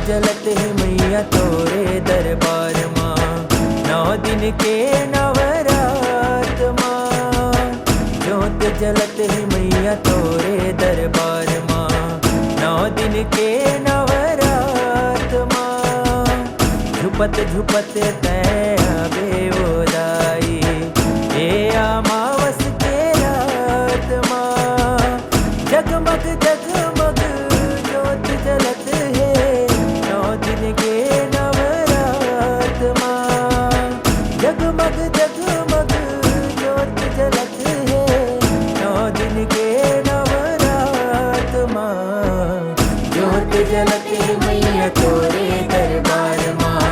जलत है मैया तोरे दरबार माँ। 9 दिन के नवरात माँ। ज्योत जलत है मैया तोरे दरबार माँ। 9 दिन के नवरात माँ। झुपत झुपत तै आवे उदाई, ये अमावस के रात माँ। जगमग जगमग ज्योत जलत है 9 दिन के नवरात माँ। जगमग जगमग ज्योत जलत है 9 दिन के नवरात माँ। ज्योत जलत है मैया तोरे दरबार माँ।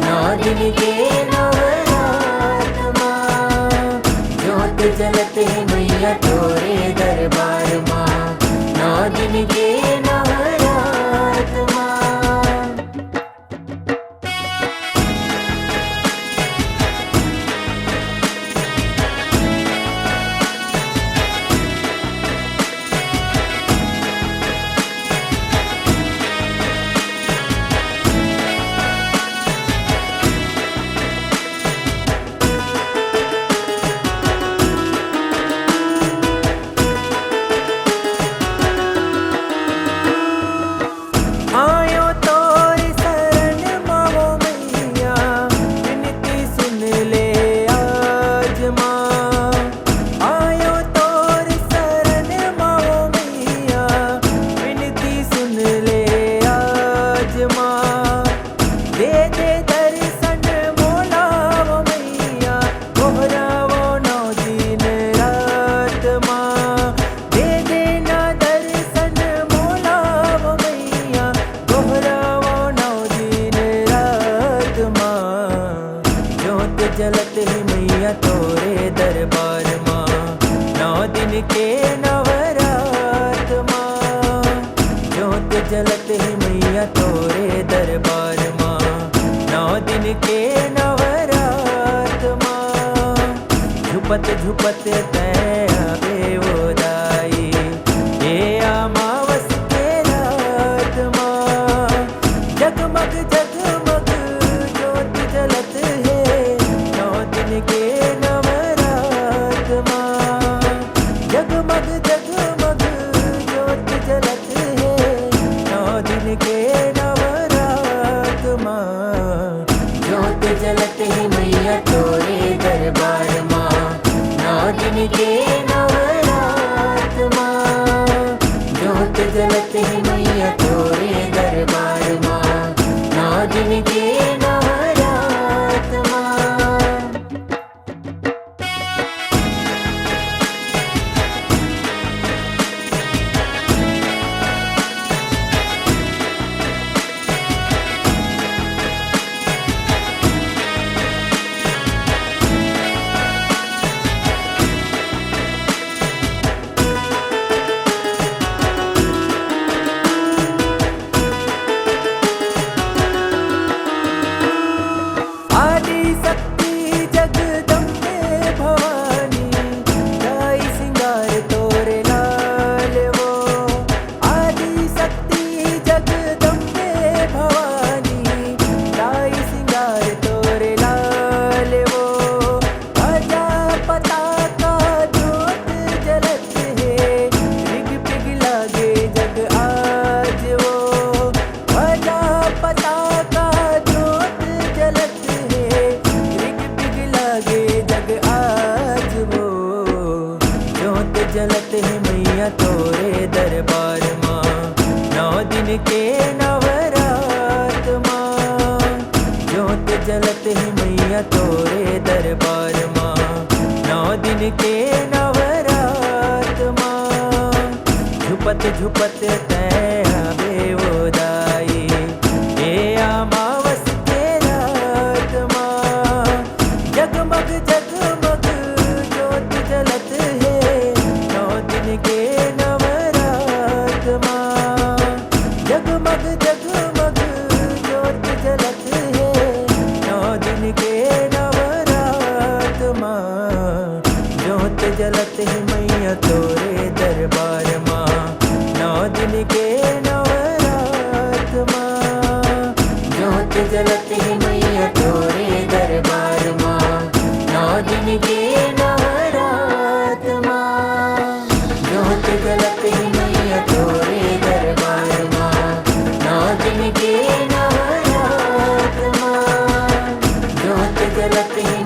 9 दिन के नवरात माँ। ज्योत जलत है मैया तोरे दरबार माँ। 9 दिन के नवरात माँ। आयो तोरी शरण मावो मैया, विनती सुन ले आज माँ। आयो तोरी शरण मावो मैया, विनती सुन ले आज माँ। दे दे दर्शन बोलावो मैया, दोहरावो 9 दिन रात माँ। दे देना दर्शन बोलावो मैया, दोहरावो 9 दिन रात माँ। ज्योत जलत है मैया तोरे दरबार माँ। 9 दिन के नवरात माँ। ज्योत जलत है मैया तोरे दरबार माँ। 9 दिन के नवरात माँ। झुपत झुपत तै आवे उदाई, ये अमावस के रात माँ। जगमग जगमग ज्योत जलत है 9 दिन के नवरात माँ। जगमग जगमग ज्योत जलत है 9 दिन के नवरात माँ। ज्योत जलत है मैया तोरे दरबार माँ। 9 दिन के नवरात माँ। ज्योत जलत है मैया तोरे दरबार माँ। 9 दिन के नवरात माँ। आदि शक्ति जगदम्बे भवानी, गाई सिंगार तोरे लाल वो। आदि शक्ति जगदम्बे भवानी, गाई सिंगार तोरे लाल वो। आजा पताका ज्योत जलत है, पिघ पिघ लागे जग आज वो। आजा पताका ज्योत जलत है, पिघ पिघ लागे जग आज वो। ज्योत जलत है मैया तोरे दरबार माँ। 9 दिन के नवरात माँ। ज्योत जलत है मैया तोरे दरबार माँ। 9 दिन के नवरात माँ। झुपत झुपत तै आवे उदाई, ये अमावस के रात माँ। जगमग जगमग ज्योत जलत है 9 दिन के नवरात माँ। जगमग जगमग ज्योत जलत है 9 दिन के नवरात माँ। ज्योत जलत है मैया तोरे दरबार माँ। 9 दिन के नवरात माँ। दिन के नवरात माँ, जोत जलती मैया तोरे दरबार माँ, 9 दिन के नवरात माँ, जोत जलती